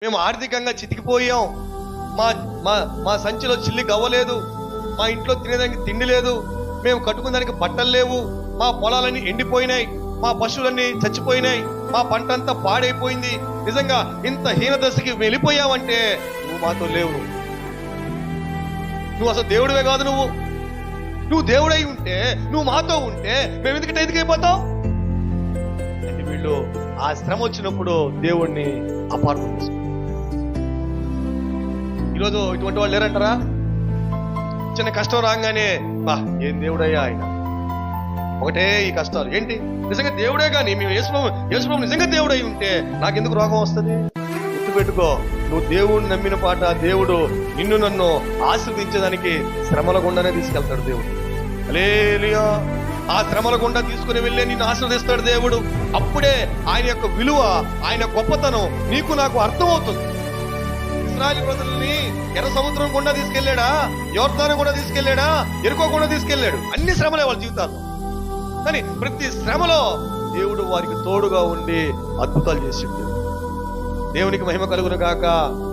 మేము ఆర్థికంగా చితికిపోయాం, మా మా మా సంచిలో చిల్లి గవ్వలేదు, మా ఇంట్లో తినేదానికి తిండి లేదు, మేము కట్టుకునే దానికి బట్టలు లేవు, మా పొలాలన్నీ ఎండిపోయినాయి, మా పశువులన్నీ చచ్చిపోయినాయి, మా పంట అంతా పాడైపోయింది, నిజంగా ఇంత హీన దశకి వెళ్ళిపోయావంటే నువ్వు మాతో లేవు. నువ్వు అసలు దేవుడివే కాదు. నువ్వు దేవుడై ఉంటే, నువ్వు మాతో ఉంటే మేము ఎందుకు అయిపోతావు అంటే వీళ్ళు ఆ శ్రమ వచ్చినప్పుడు దేవుణ్ణి అపార్థం చేసుకుంటారు. ఈరోజు ఇటువంటి వాళ్ళు లేరంటారా? చిన్న కష్టం రాగానే బా ఏం దేవుడయ్యా ఆయన, ఒకటే ఈ కష్టాలు ఏంటి? నిజంగా దేవుడే కానీ మేము యేసుప్రభు నిజంగా దేవుడై ఉంటే నాకెందుకు రోగం వస్తుంది? గుర్తుపెట్టుకో, నువ్వు దేవుడిని నమ్మిన పాట దేవుడు నిన్ను నన్ను ఆశీర్వదించేదానికి శ్రమల గుండానే తీసుకెళ్తాడు దేవుడు. హల్లెలూయా. ఆ శ్రమల గుండా తీసుకుని వెళ్ళే నిన్ను ఆశీర్వదిస్తాడు దేవుడు. అప్పుడే ఆయన యొక్క విలువ, ఆయన గొప్పతనం నీకు నాకు అర్థమవుతుంది. ఇశ్రాయేలు ప్రజల్ని ఎర్ర సముద్రం గుండా తీసుకెళ్లాడా, యోర్దాను కూడా తీసుకెళ్లాడా, ఎరుకో కూడా తీసుకెళ్లాడు. అన్ని శ్రమలే వాళ్ళ జీవితాల్లో. కానీ ప్రతి శ్రమలో దేవుడు వారికి తోడుగా ఉండి అద్భుతాలు చేసిండు. దేవునికి మహిమ కలుగును గాక.